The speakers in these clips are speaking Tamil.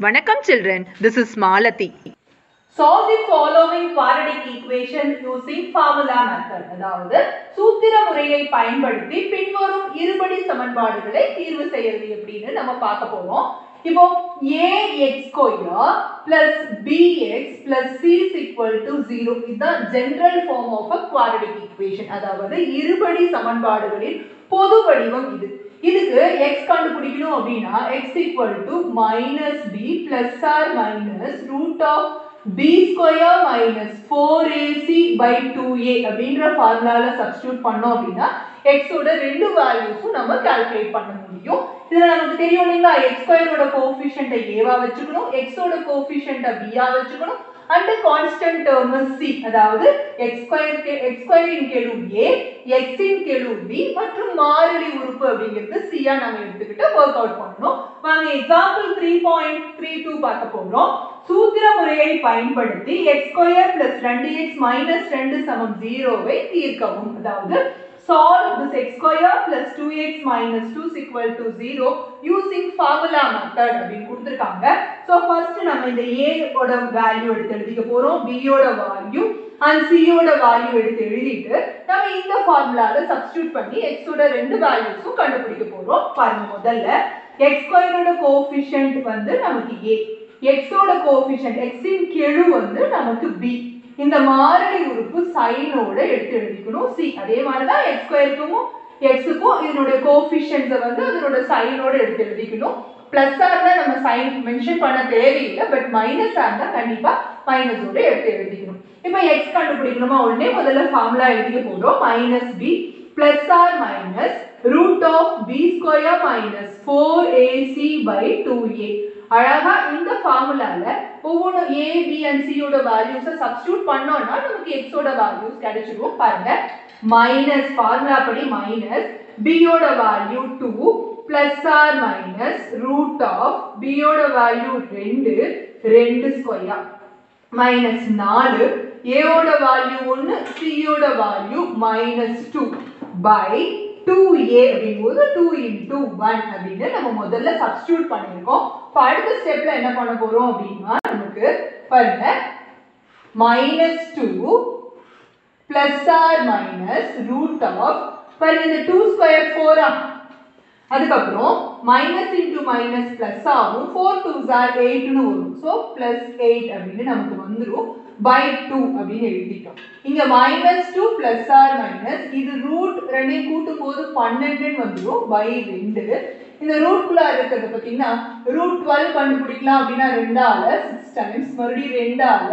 Vanakkam children, this is Malati. Solve the following quadratic equation using formula method. அதாவது சூத்திர முறையை பயன்படுத்தி பின்வரும் இருபடி சமன்பாடுகளை தீர்வு செய்யறது எப்படின்னு நம்ம பார்க்க போறோம். இப்போ ax square plus bx plus c is equal to 0 இதுதான் general form of a quadratic equation. அதாவது இருபடி சமன்பாடுகளின் பொது வடிவம் இது. இதுக்கு x கண்டுபிடிக்கணும் அப்படினா x equal to minus b plus or minus root of b square minus 4ac by 2a அப்படிங்கற ஃபார்முலால சப்ஸ்டிட்யூட் பண்ணோம் அப்படினா x ஓட ரெண்டு வேல்யூஸும் நம்ம கால்குலேட் பண்ண முடியும். இதுல நமக்கு தெரியும் இல்லையா x ஸ்கொயர் ஓட கோஎஃபிஷியன்ட் a வா வெச்சுக்கணும், x ஓட கோஎஃபிஷியன்ட் b ஆ வெச்சுக்கணும் and கான்ஸ்டன்ட் டேர்ம் c அதாவது x ஸ்கொயர் இன் கெழு a x இன் கெழு b மற்றும் மாறிலி உறுப்பு அப்படிங்கிறது c ஆ நாம எடுத்துக்கிட்டு வொர்க் அவுட் பண்ணனும். வாங்க எக்ஸாம்பிள் 3.32 பார்க்க போறோம். சூத்திர முறையை பயன்படுத்தி x square plus 2x minus 2 சமம் 0 வை தீர்க்கவும். அதாவது solve this x square plus 2x minus 2 is equal to 0 using formula method அப்படினு கொடுத்திருக்காங்க. So first நம்ம இந்த a ஓட வேல்யூ எடுத்து எழுதிக்க போறோம், b ஓட வேல்யூ and c ஓட வேல்யூ எடுத்து எழுதிட்டு நம்ம இந்த ஃபார்முலால சப்ஸ்டிட்யூட் பண்ணி x ஓட ரெண்டு வேல்யூஸும் கண்டுபிடிக்க போறோம். பாருங்க முதல்ல x ஸ்கொயர் ஓட கோஎஃபிஷியன்ட் வந்து நமக்கு a, x ஓட கோஎஃபிஷியன்ட் x இன் கெழு வந்து நமக்கு b. இந்த மாறிலி உறுப்பு sin ஓட எடுத்து எழுதிக்கணும் c. அதே மாதிரி தான் x ஸ்கொயருக்கும் x க்கும் இதனுடைய கோஎஃபிஷியன்ட்ஸ் வந்து அதனோட sin ஓட எடுத்து எழுதிக்கணும். பிளஸ் ஆர்னா நம்ம sin மென்ஷன் பண்ண தேவையில்லை, பட் மைனஸ் ஆர்னா கண்டிப்பா மைனஸ் ஓட எடுத்து எழுதிக்கணும். இப்போ x கண்டுபிடிக்கணுமா உடனே முதல்ல ஃபார்முலா எழுதிக்க போறோம். -b plus or minus root of b square minus 4ac by 2a. அழகா இந்த ஃபார்முலால ஒவ்வொரு a b and c ஓட வேல்யூஸை சப்ஸ்டிட்யூட் பண்ணோம்னா நமக்கு x ஓட வேல்யூஸ் கிடைச்சிடும். பாருங்க மைனஸ் ஃபார்முலா படி மைனஸ் b ஓட value 2 plus or minus root of b ஓட வேல்யூ 2 ஸ்கொயர் minus 4 a ஓட வேல்யூ 1 c ஓட வேல்யூ -2 by 2a அப்படிங்கும்போது 2 into 1 அப்படின்னு நம்ம முதல்ல சப்ஸ்டிட்யூட் பண்ணிருக்கோம். இப்போ அடுத்த ஸ்டெப்ல என்ன பண்ண போறோம் அப்படின்னா நமக்கு பாருங்க -2 plus or minus root of பாருங்க இந்த 2 ஸ்கொயர் 4 ஆ, அதுக்கப்புறம் மைனஸ் இன்டு மைனஸ் பிளஸ் ஆகும், 4 2s are 8 னு வரும். ஸோ பிளஸ் 8 அப்படின்னு நமக்கு வந்துடும் by 2 அப்படின்னு எழுதிட்டோம். இங்க -2 plus or minus இது ரூட் ரெண்டையும் கூட்டும் போது 12 வந்துடும் by 2. இந்த ரூட் குள்ள இருக்கிறது பாத்தீங்கன்னா ரூட் 12 கண்டுபிடிக்கலாம் அப்படின்னா 2 ஆல 6 டைம்ஸ் மறுபடியும் 2 ஆல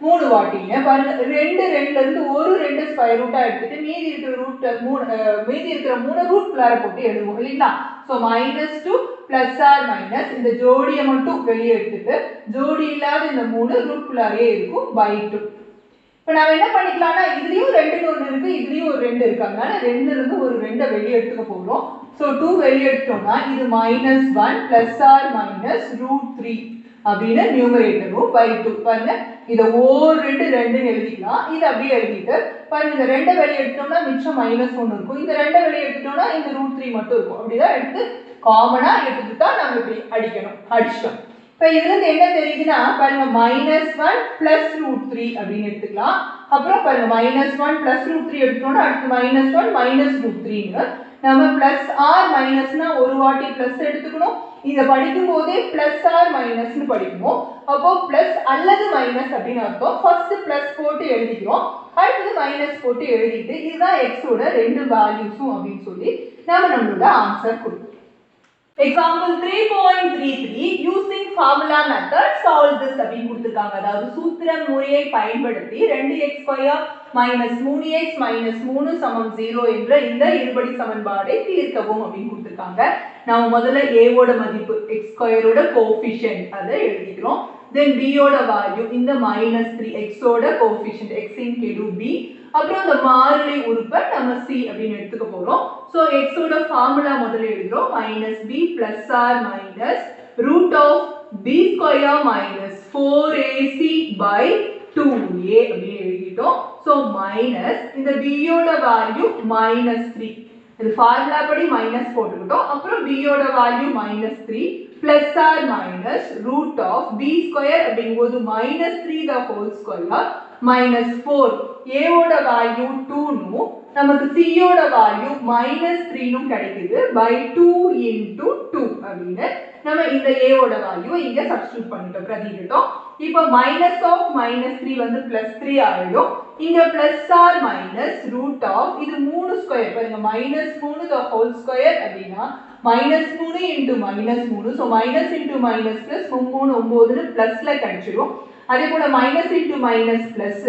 3 வாட்டிங்க. பாருங்க 2 2ல இருந்து ஒரு 2 ஸ்கொயர் ரூட்டா எடுத்துட்டு மீதி இருக்கிற ரூட் 3 மீதி இருக்கிற 3 ரூட் குள்ளார போட்டு எழுதுவோம் இல்லைங்களா. சோ -2 plus or minus இந்த ஜோடியை மட்டும் வெளியே எடுத்துட்டு ஜோடி இல்லாத இந்த 3 ரூட் குள்ளாரே இருக்கும் by 2. இப்போ நாம என்ன பண்ணிக்கலாம்னா இதுலயும் 2 ன்னு ஒன்னு இருக்கு, இதுலயும் ஒரு 2 இருக்கு. அதனால 2ல இருந்து ஒரு 2 வெளியே எடுத்துக்க போறோம். சோ 2 வெளியே எடுத்தோம்னா இது -1 plus or minus √3 அப்படினா நியூமரேட்டரும் by 2. பாருங்க இத ஓர் 2 2 ன்னு எழுதிக்கலாம். இது அப்படியே எழுதிட்டு பாருங்க இந்த 2 வெளிய எடுத்தோம்னா மிச்சம் -1 இருக்கும். இந்த 2 வெளிய எடுத்துட்டோம்னா இந்த √3 மட்டும் இருக்கும். அப்படிதான் எடுத்து காமனா எடுத்து தான் நாம இப்படி அடிச்சோம். இப்போ இதுல இருந்து என்ன தெரியுதுன்னா பாருங்க -1 plus √3 அப்படினு எடுத்துக்கலாம். அப்புறம் பாருங்க -1 plus √3 எடுத்தோம்னா அடுத்து -1 minus √3 ன்னு நம்ம பிளஸ் ஆர் மைனஸ்னா ஒரு வாட்டி பிளஸ் எடுத்துக்கணும். இத படிக்கும் போதே பிளஸ் ஆர் மைனஸ்னு படிக்கணும். அப்போ பிளஸ் அல்லது மைனஸ் அப்படின்னு அர்த்தம். ஃபர்ஸ்ட் பிளஸ் போட்டு எழுதிக்கிறோம், அடுத்து மைனஸ் போட்டு எழுதிட்டு இதுதான் x ஓட ரெண்டு வேல்யூஸும் அப்படின்னு சொல்லி நாம நம்மளோட ஆன்சர் கொடுப்போம். Example 3.33 using formula method solve this அப்படின்னு கொடுத்திருக்காங்க. அதாவது சூத்திர முறையை பயன்படுத்தி 2x square minus 3x minus 3 சமம் 0 என்ற இந்த இருபடி சமன்பாடை தீர்க்கவும் அப்படின்னு கொடுத்திருக்காங்க. நாம முதல்ல a ஓட மதிப்பு x ஸ்கொயரோட கோஎஃபிஷியன்ட் அதை எழுதிக்கிறோம். then b ஓட வேல்யூ இந்த -3 x ஓட கோஎஃபிஷியன்ட் x இன் கெழு b, அப்புறம் இந்த மாறிலி உறுப்பை நம்ம c அப்படின்னு எடுத்துக்க போறோம். சோ x ஓட ஃபார்முலா முதல்ல எழுதுறோம் -b plus or minus root of b square minus 4ac by 2a அப்படின்னு எழுதிட்டோம். சோ மைனஸ் இந்த b ஓட வேல்யூ -3 இது ஃபார்முலா படி மைனஸ் போட்டுக்கிட்டோம். அப்புறம் b யோட value -3 plus or minus root of b square அப்படிங்கும்போது -3 the whole square -4 a யோட வேல்யூ 2 னும் நமக்கு c யோட வேல்யூ -3 னும் கிடைக்குது by 2 into 2 அப்படினு நம்ம இந்த a யோட வேல்யூவை இங்க சப்ஸ்டிட்யூட் பண்ணிட்டோம், பிரதியிட்டோம். இப்போ மைனஸ் ஆஃப் -3 வந்து +3 ஆயிடும். இங்க plus or minus root of இது 3 ஸ்கொயர் பாருங்க -3 the whole square அப்படினா -3 into -3 so minus into minus plus 3 9 னு பிளஸ்ல கிடைச்சிரும். அதே போல மைனஸ் into மைனஸ் பிளஸ்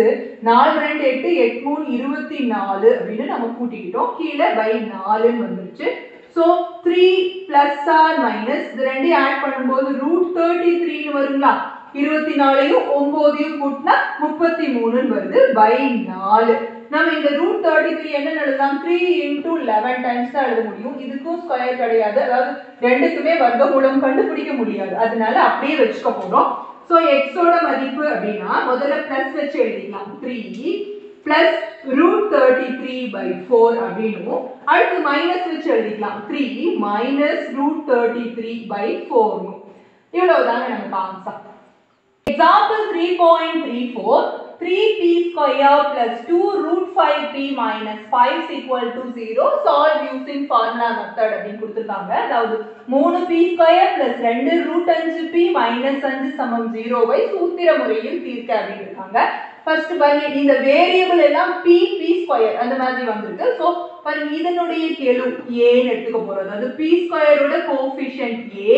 4 2 8 8 3 24 அப்படினு நம்ம கூட்டிக்கிட்டோம். கீழ by 4 ன்னு வந்துருச்சு. so 3 plus or minus இது ரெண்டையும் ஆட் பண்ணும்போது √33 ன்னு வருங்களா? 24யும் 9யும் கூட்டினா 33 ன்னு வருது by 4. நம்ம இந்த √33 என்ன எழுதலாம்? 3 into 11 டைம்ஸ் தான் எழுத முடியும். இதுக்கும் ஸ்கொயர் கிடையாது, அதாவது ரெண்டுக்குமே வர்க்கமூலம் கண்டுபிடிக்க முடியாது, அதனால அப்படியே வெச்சுக்க போறோம். சோ x ஓட மதிப்பு அப்படினா முதல்ல பிளஸ் வெச்சு எழுதிக்கலாம். 3 plus √33 by 4 அப்படினும் அடுத்து மைனஸ் வெச்சு எழுதிக்கலாம். 3 minus √33 by 4 இவ்வளவுதாங்க நமக்கு answer. Example 3.34 3p square plus 2 √5p minus 5 is equal to 0 solve using formula method அப்படின்னு கொடுத்திருக்காங்க. அதாவது 3p square plus 2 √5p minus 5 சமம் 0 வை சூத்திர முறையில் தீர்க்க அப்படின்னு இருக்காங்க. ஃபர்ஸ்ட் பாருங்க இந்த வேரியபிள் எல்லாம் p ஸ்கொயர் அந்த மாதிரி வந்திருக்கு. சோ பாருங்க இதனுடைய கெழு a ன்னு எடுத்துக்க போறோம். அதாவது p ஸ்கொயரோட கோஎஃபிஷியன்ட் a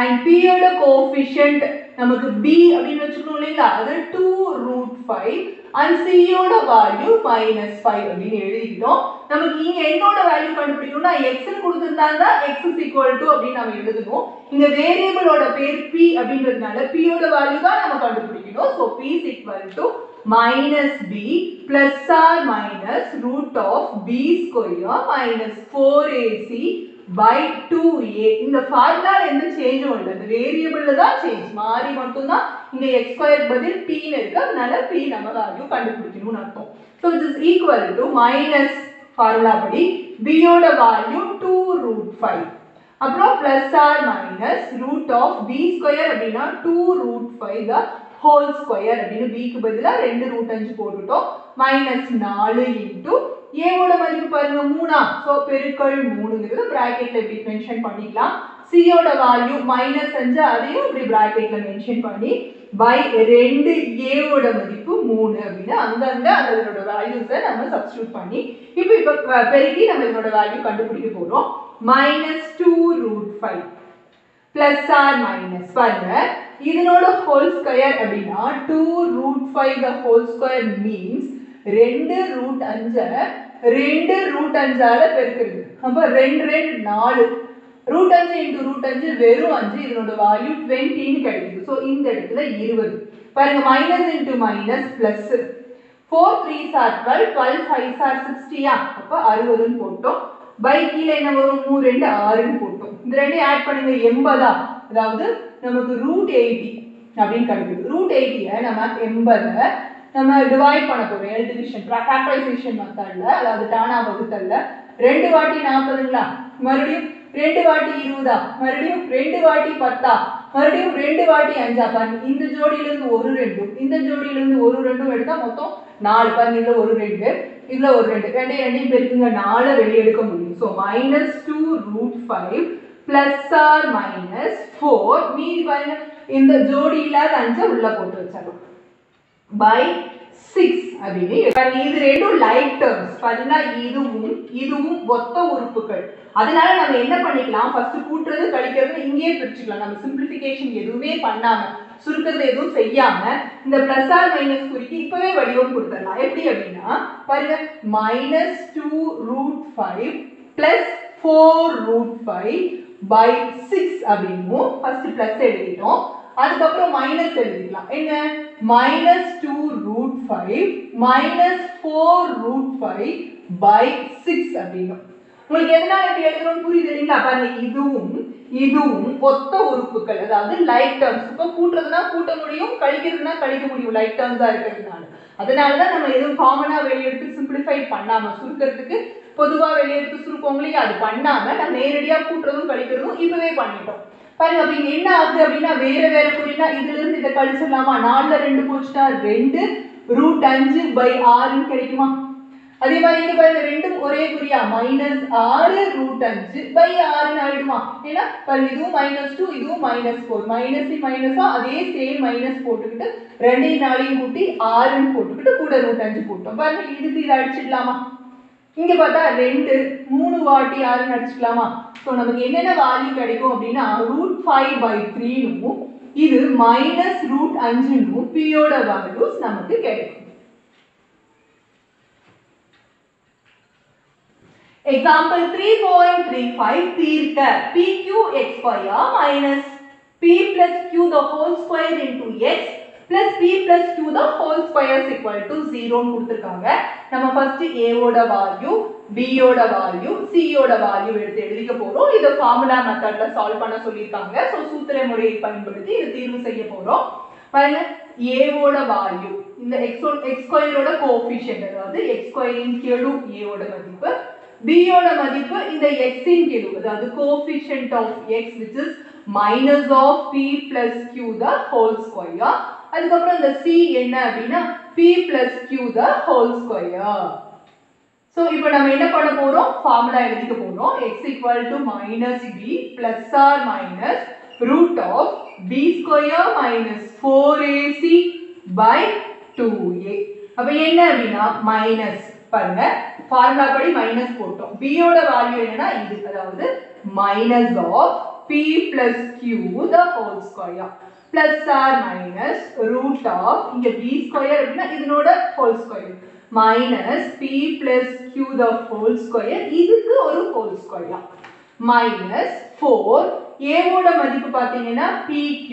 and p யோட கோஎஃபிஷியன்ட் நமக்கு b அப்படினு வெச்சுக்கணும் இல்லீங்களா? அது 2√5 and c யோட வேல்யூ -5 அப்படினு எழுதிட்டோம். நமக்கு இங்க n ஓட வேல்யூ கண்டுபிடிக்கணும்னா x ன்னு கொடுத்திருந்தாங்க x அப்படினு நாம எழுதணும். இங்க வேரியபிளோட பேர் p அப்படின்றதுனால p யோட வேல்யூ தான் நாம கண்டுபிடிக்கணும். So p -b plus or minus root of b square minus 4ac by 2a. இந்த ஃபார்முலால எந்த சேஞ்சும் இல்ல, இந்த வேரியபிள்ல தான் சேஞ்ச், மாறி மட்டும் தான் இங்க x ஸ்கொயர் பதில் p ன்னு இருக்கு, அதனால p நம்ம வேல்யூ கண்டுபிடிக்கணும்னு அர்த்தம். so it is equal to minus formula படி b யோட வேல்யூ 2√5 அப்புறம் plus or minus root of b square அப்படினா 2√5 the whole square அப்படினு b க்கு பதிலா 2√5 போட்டுட்டோம் -4 into a ஓட மதிப்பு பாருங்க 3 சோ பெருக்கல் 3ங்கிறது பிராக்கெட்ல இப்படி மென்ஷன் பண்ணிக்கலாம். c யோட வேல்யூ -5 அதையும் இப்படி பிராக்கெட்ல மென்ஷன் பண்ணி by 2 a ஓட மதிப்பு 3 அப்படினா அங்கங்க அதோட வேல்யூஸை நம்ம சப்ஸ்டிட்யூட் பண்ணி இப்போ பெருக்கி நம்ம இதோட வேல்யூ கண்டுபிடிக்க போறோம். -2√5 plus or minus பாருங்க இதனோட ஹோல் ஸ்கொயர் அப்படினா 2√5 the whole square means 2√5 2√5 ஆல பெருக்குறது. அப்ப 2 2 4 √5 into √5 வெறும் 5, இதனோட வேல்யூ 20 ன்னு கிடைக்குது. சோ இந்த இடத்துல 20 பாருங்க minus into minus plus 4 3s are 12 12 5s are 60 அப்ப 60 ன்னு போட்டோம். பை கீழ என்ன வரும் 3 2 6 ன்னு போட்டோம். இந்த ரெண்டையும் ஆட் பண்ணுங்க 80 அதாவது நமக்கு √80 அப்படினு கிடைக்குது. √80 நம்ம 80 நம்ம டிவைட் பண்ண போறோம் எல் டிவிஷன் ஃபேக்டரைசேஷன் மெத்தட்ல, அதாவது டானா வகுத்தல்ல 2 வாட்டி 40ங்களா, மறுபடியும் 2 வாட்டி 20 மறுபடியும் 2 வாட்டி 10 மறுபடியும் 2 வாட்டி 5 பாருங்க இந்த ஜோடியில இருந்து ஒரு 2 இந்த ஜோடியில இருந்து ஒரு 2 எடுத்தா மொத்தம் 4 பாருங்க இதுல ஒரு 2 இதுல ஒரு 2 ரெண்டையும் பெருக்குங்க 4 வெளிய எடுக்க முடியும். சோ -2√5 plus or minus 4 மீதி பாருங்க இந்த ஜோடி இல்லாத 5 உள்ள போட்டு வச்சிரோம் by 6 அப்படினே. இது ரெண்டும் லைக் டர்ம்ஸ் பாத்தீங்கன்னா இதுவும் ஒத்த உறுப்புகள், அதனால நம்ம என்ன பண்ணிக்கலாம் ஃபர்ஸ்ட் கூட்டுறது கழிக்கிறது இங்கேயே பிரிச்சுக்கலாம். நம்ம சிம்பிளிஃபிகேஷன் எதுவுமே பண்ணாம சுருக்கிறது எதுவும் செய்யாம இந்த பிளஸ் ஆர் மைனஸ் குறிக்கு இப்பவே வடிவம் கொடுத்துடலாம். எப்படி அப்படின்னா பாருங்க -2√5 plus 4√5 by 6 அப்படினும் ஃபர்ஸ்ட் பிளஸ் எழுதிட்டோம், அதுக்கப்புறம் மைனஸ் எழுதிக்கலாம். என்ன -2√5 -4√5 by 6 அப்படினும். உங்களுக்கு எதனால இப்படி எழுதணும்னு புரியுது இல்லைங்களா? பாருங்க இதுவும் ஒத்த உறுப்புகள், அதாவது லைக் டர்ம்ஸ். இப்போ கூட்டுறதுனா கூட்ட முடியும், கழிக்கிறதுனா கழிக்க முடியும் லைக் டர்ம்ஸா இருக்கிறதுனால. அதனால தான் நம்ம எதுவும் காமனா வெளிய எடுத்து சிம்பிளிஃபை பண்ணாம சுருக்கிறதுக்கு பொதுவா வெளிய எடுத்து சுருக்குவோம் இல்லையா, அது பண்ணாம நம்ம நேரடியா கூட்டுறதும் கழிக்கிறதும் இப்பவே பண்ணிட்டோம். பாருங்க அப்ப இங்க என்ன ஆகுது அப்படின்னா வேற குறினா இதுல இருந்து இதை கழிச்சிடலாமா, 4ல 2 போச்சுட்டா 2√5/6 கிடைக்குமா. அதே மாதிரி இங்க பாருங்க ரெண்டும் ஒரே குறியா -6√5/6 ஆயிடுமா. ஏன்னா பாருங்க இதுவும் -2 இதுவும் -4 மைனஸ் மைனஸா அதே சேம் மைனஸ் போட்டுக்கிட்டு 2 4 கூட்டி 6 போட்டுக்கிட்டு கூட √5 போட்டோம். பாருங்க இதுக்கு இதை அடிச்சிடலாமா. இங்க பார்த்தா 2 3 வாட்டி 6 அடிச்சுக்கலாமா. சோ நமக்கு என்னென்ன வேல்யூ கிடைக்கும் அப்படின்னா √5/3 னும் இது -√5 னும் p யோட வேல்யூஸ் நமக்கு கிடைக்கும். Example 3.35 தீர்க்க pq(x2) minus p plus q the whole square into x plus p plus q the whole square is equal to 0 ன்னு கொடுத்திருக்காங்க. நம்ம first a ஓட வேல்யூ, b ஓட வேல்யூ, c ஓட வேல்யூ எடுத்து எழுதிக்க போறோம். இத ஃபார்முலா மெத்தட்ல சால்வ் பண்ண சொல்லிருக்காங்க. சோ சூத்திர முறையை பயன்படுத்தி இத தீர்வு செய்ய போறோம். பாருங்க a ஓட வேல்யூ இந்த x2 ஓட கோஎஃபிஷியன்ட் அதாவது x2 இன் கெழு a ஓட மதிப்பு, b ஓட மதிப்பு இந்த x இன் கெழு அதாவது coefficient of x which is minus of p plus q the whole square. அதுக்கு அப்புறம் இந்த c என்ன அப்படினா p plus q the whole square. So இப்போ நம்ம என்ன பண்ண போறோம், ஃபார்முலா எழுதிக்க போறோம். x equal to minus b plus or minus root of b square minus 4ac by 2a. அப்ப என்ன அப்படினா மைனஸ் பாருங்க ஃபார்முலா படி மைனஸ் போட்டோம். b யோட வேல்யூ என்னன்னா இது அதாவது minus of p plus q the whole square plus or minus root of இங்க b square அப்படினா இதனோட whole square minus p plus q the whole square இதுக்கு ஒரு whole square minus 4 a ஓட மதிப்பு பாத்தீங்கன்னா pq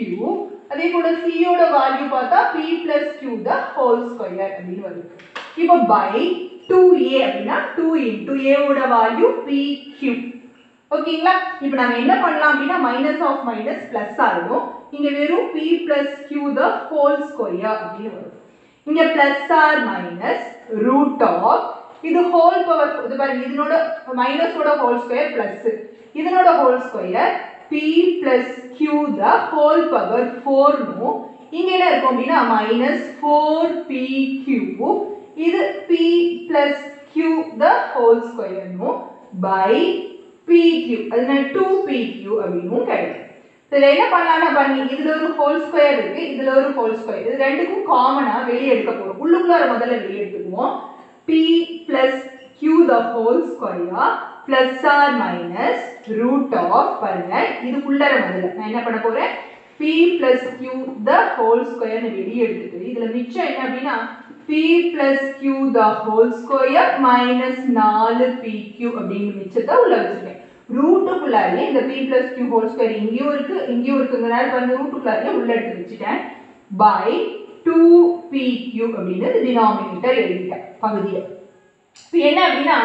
அதே போல c ஓட வேல்யூ பார்த்தா p plus q the whole square அப்படினு வருது. இப்போ by 2a அப்படினா 2 into a ஓட வேல்யூ pq. ஓகேங்களா. இப்போ நாம என்ன பண்ணலாம் அப்படினா minus of minus plus ஆகும். இங்க வெறும் p plus q the whole square அப்படினு வரும். இங்க plus or minus root of இது whole power இது பாருங்க இதனோட minus ஓட whole square plus இதனோட whole square p plus q the whole power 4 னு இங்க என்ன இருக்கும் அப்படினா minus 4pq இது p plus q the whole square னு by pq அதனால 2pq அப்படினு கிடைக்கும். இதுல என்ன பண்ணலாம்னா பாருங்க இதுல ஒரு ஹோல் ஸ்கொயர் இருக்கு இதுல ஒரு ஹோல் ஸ்கொயர் இது ரெண்டுக்கும் காமனா வெளிய எடுக்க போறோம். உள்ளுக்குள்ள முதல்ல வெளிய எடுத்துக்குவோம். p plus q the whole square plus or minus root of பாருங்க இதுக்குள்ள முதல்ல நான் என்ன பண்ண போறேன் p plus q the whole square னு வெளிய எடுத்துட்டு இதுல மிச்சம் என்ன அப்படினா p plus q the whole square minus 4pq அப்படிங்க மிச்சத்தை உள்ள வச்சிருக்கேன். ரூட்டுக்குள்ளாரே இந்த p plus q whole square இங்கேயும் இருக்குங்கறனால வந்து ரூட்டுக்குள்ளாரே உள்ள எடுத்து வச்சிட்டேன் by 2pq அப்படினு டினாமினேட்டர் எழுதிட்டேன் பகுதியை. இப்போ என்ன அப்படினா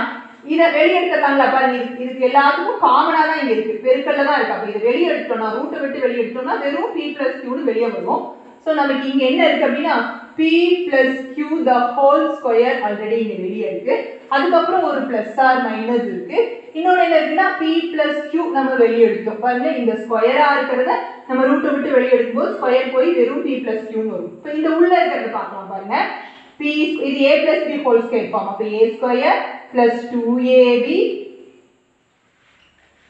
இத வெளிய எடுத்துட்டாங்களா பாருங்க இதுக்கு எல்லாத்துக்கும் காமனா தான் இங்க இருக்கு பெருக்கல்ல தான் இருக்கு. அப்ப இத வெளிய எடுத்துட்டோம்னா ரூட்டை விட்டு வெளிய எடுத்துட்டோம்னா வெறும் p plus q னு வெளிய வரும். சோ நமக்கு இங்க என்ன இருக்கு அப்படினா p plus q the whole square already இங்க வெளிய இருக்கு. அதுக்கு அப்புறம் ஒரு plus or minus இருக்கு. இன்னொரு என்ன இருக்குனா p plus q நம்ம வெளிய எடுத்தோம். பாருங்க இந்த ஸ்கொயரா இருக்குறத நம்ம ரூட்டை விட்டு வெளிய எடுக்கும்போது ஸ்கொயர் போய் வெறும் p plus q னு வரும். இப்போ இந்த உள்ள இருக்குறத பார்க்கலாம் பாருங்க p இது a plus b whole square form. அப்ப a square plus 2ab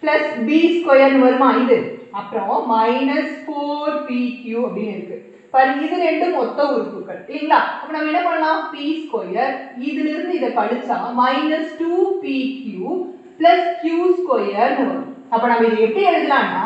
plus b square னு வருமா இது. அப்புறம் minus 4pq அப்படினு இருக்கு. பாருங்க இது ரெண்டும் மொத்த உறுப்புகள் இல்லீங்களா. அப்ப நம்ம என்ன பண்ணலாம் p square இதில இருந்து இத கழிச்சா minus 2pq plus q square னு வரும். அப்ப நம்ம இத எப்படி எழுதலாம்னா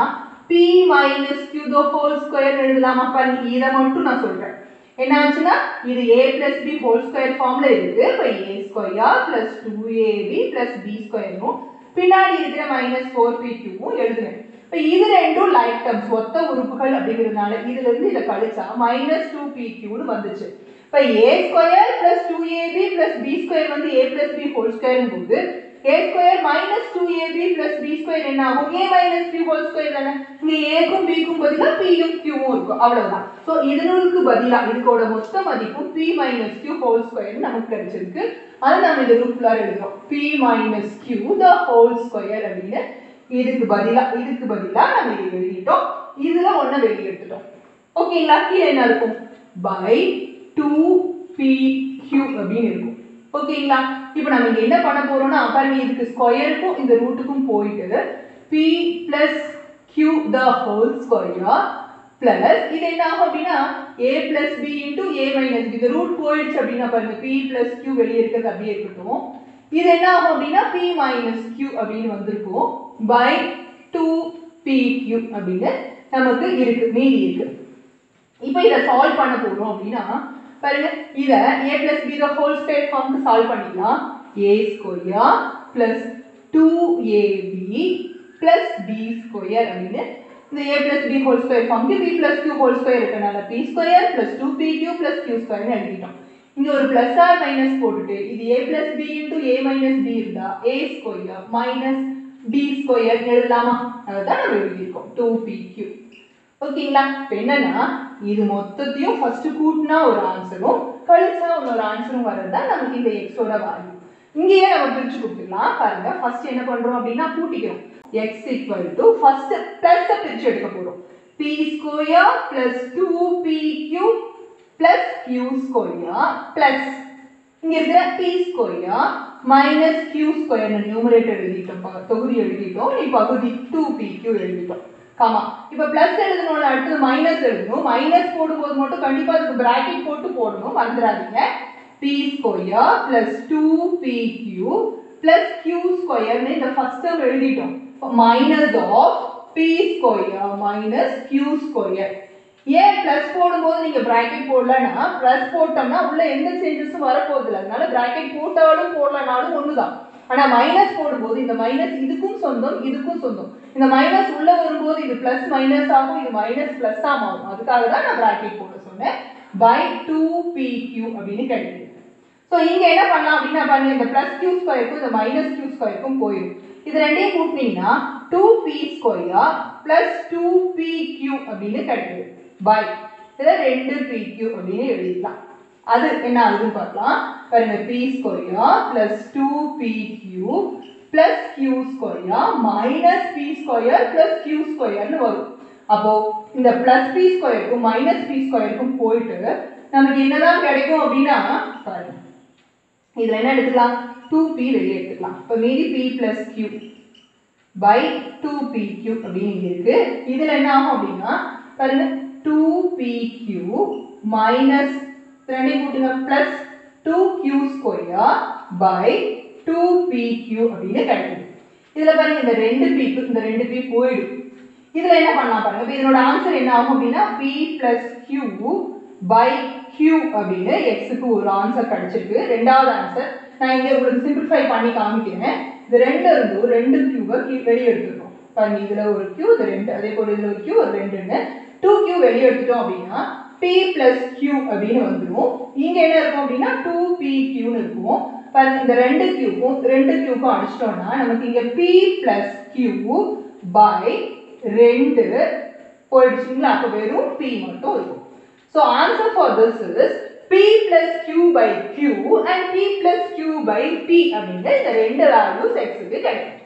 p minus q the whole square எழுதலாமா. பாருங்க இத மட்டும் நான் சொல்றேன். என்ன ஆச்சுனா இது a plus b whole square ஃபார்ம்ல இருக்கு. அப்ப a square plus 2ab plus b square னு பின்னாடி இருக்கிற minus 4pq வும் எழுதுறேன். இப்ப இது ரெண்டும் லைக் டர்ம்ஸ் ஒத்த உறுப்புகள் அப்படிங்கிறதுனால இதில இருந்து இத கழிச்சா minus 2pq னு வந்துச்சு. இப்ப a square plus 2ab plus b square வந்து a plus b whole square ங்கும்போது a square minus 2ab plus b square என்ன ஆகும் a minus q whole square தானே இங்க a க்கும் b க்கும் பதிலா p யும் q ம் இருக்கும் அவ்வளவுதான் சோ இதனுக்கு பதிலா இதுக்கோட மொத்த மதிப்பு p minus q whole square நமக்கு கிடைச்சிருக்கு அது நாம இந்த ரூட்ல எழுதுறோம் p minus q the whole square அப்படினு இதுக்கு பதிலா நாம இதை எழுதிட்டோம் இதுல ஒண்ண வெளிய எடுத்துட்டோம் ஓகேங்களா கீழ என்ன இருக்கும் by 2pq அப்படினு இருக்கும் ஓகேங்களா இப்போ நாம இங்க என்ன பண்ண போறோம்னா பாருங்க இதுக்கு ஸ்கொயருக்கும் இந்த ரூட்டுக்கும் போயிட்டு p plus q the whole square plus இது என்ன ஆகும் அப்படினா a plus b into a minus b இந்த ரூட் போயிடுச்சு அப்படினா பாருங்க p plus q வெளிய இருக்குது அப்படியே இருக்கட்டும் இது என்ன ஆகும் அப்படினா p minus q அப்படினு வந்திருக்கும் by 2pq அப்படினு நமக்கு இருக்கு மீதி இருக்கு இப்போ இத சால்வ் பண்ண போறோம் அப்படினா பாருங்க இத a plus b the whole square ஃபார்ம்க்கு சால்வ் பண்ணிடலாம் a square plus 2ab plus b square அப்படினு இந்த a plus b whole square ஃபார்ம்க்கு b plus q whole square இருக்கனால p square plus 2pq plus q square னு எழுதிட்டோம் இங்க ஒரு பிளஸ் ஆர் மைனஸ் போட்டுட்டு இது a plus b into a minus b இருந்தா a square minus b square எழுதலாமா அதுதான் நம்ம எழுதியிருக்கோம் 2pq ஓகேங்களா இப்போ என்னன்னா இது மொத்தத்தையும் ஃபர்ஸ்ட் கூட்டினா ஒரு ஆன்சரும் கழிச்சா இன்னொரு ஆன்சரும் வரதா நமக்கு இந்த x ஓட வேல்யூ இங்கேயே நம்ம பிரிச்சு கொடுத்துக்கலாம் பாருங்க ஃபர்ஸ்ட் என்ன பண்றோம் அப்படினா கூட்டிக்கிறோம் x ஃபர்ஸ்ட் பிளஸ் பிரிச்சு எடுக்க போறோம் p square plus 2pq plus q square plus இங்க இருக்கிற p square minus q square numerator எழுதிட்டோம் தொகுதி எழுதிட்டோம் நீ பகுதி 2pq எழுதிட்டோம் காமா இப்போ பிளஸ் எழுதணும்னா அடுத்து மைனஸ் எழுதணும் மைனஸ் போடும்போது மட்டும் கண்டிப்பா அதுக்கு பிராக்கெட் போட்டு போடணும் மறந்துடாதீங்க p square plus 2pq plus q square னு இந்த ஃபர்ஸ்ட் டேர்ம் எழுதிட்டோம் minus of p square minus q square ஏன் பிளஸ் போடும்போது நீங்க பிராக்கெட் போடலனா பிளஸ் போட்டோம்னா உள்ள எந்த சேஞ்சஸும் வர போறது இல்ல அதனால பிராக்கெட் போட்டாலும் போடலனாலும் ஒண்ணுதான் ஆனா மைனஸ் போடும்போது இந்த மைனஸ் இதுக்கும் சொந்தம் இந்த மைனஸ் உள்ள வரும்போது இது பிளஸ் மைனஸ் ஆகும் இது மைனஸ் பிளஸ் ஆ மாறும் அதுக்காக தான் நான் பிராக்கெட் போட சொன்னேன் by 2pq அப்படினு கிடைக்குது சோ இங்க என்ன பண்ணலாம் அப்படினா பாருங்க இந்த plus q ஸ்கொயருக்கும் இந்த minus q ஸ்கொயருக்கும் போயிடும் இது ரெண்டையும் கூட்டினீங்கன்னா 2p ஸ்கொயர் plus 2pq அப்படினு கிடைக்குது by இத 2pq அப்படினு எழுதிடலாம் அது என்ன ஆகுதுன்னு பார்க்கலாம் பாருங்க p square plus 2pq plus q square minus p square plus q ஸ்கொயர்னு வரும் அப்போ இந்த plus p ஸ்கொயருக்கும் minus p ஸ்கொயருக்கும் போயிட்டு நமக்கு என்னதான் கிடைக்கும் அப்படினா பாருங்க இதுல என்ன எடுத்துக்கலாம் 2p வெளிய எடுத்துக்கலாம் அப்ப மீதி p plus q by 2pq அப்படிங்க இருக்கு இதுல என்ன ஆகும் அப்படினா பாருங்க 2pq minus ரெண்டே கூட்டுங்க plus 2q square by 2pq அப்படினு கிடைக்குது இதுல பாருங்க இந்த 2p போய்டும் இதுல என்ன பண்ணலாம் பாருங்க இப்போ இதனோட ஆன்சர் என்ன ஆகும் அப்படினா p plus q by q அப்படினு x க்கு ஒரு ஆன்சர் கிடைச்சிருக்கு ரெண்டாவது ஆன்சர் நான் இங்க உங்களுக்கு சிம்பிளிஃபை பண்ணி காமிக்கிறேன் இது ரெண்டு இருந்து ரெண்டு q வெளிய எடுத்துறோம் பாருங்க இதுல ஒரு q இது ரெண்டு அதே போல இதுல ஒரு q ஒரு ரெண்டுன்னு 2q வெளிய எடுத்துட்டோம் அப்படினா p plus q அப்படினு வந்துரும் இங்க என்ன இருக்கும் அப்படினா 2pq னு இருக்கும் பாருங்க இந்த ரெண்டு q க்கும் அடிச்சிட்டோம்னா நமக்கு இங்க p plus q by 2 போயிடுச்சுங்களா அப்ப வெறும் p மட்டும் இருக்கும் so answer for this is p plus q by q and p plus q by p அப்படிங்கற இந்த ரெண்டு வேல்யூஸ் x க்கு கிடைக்கும்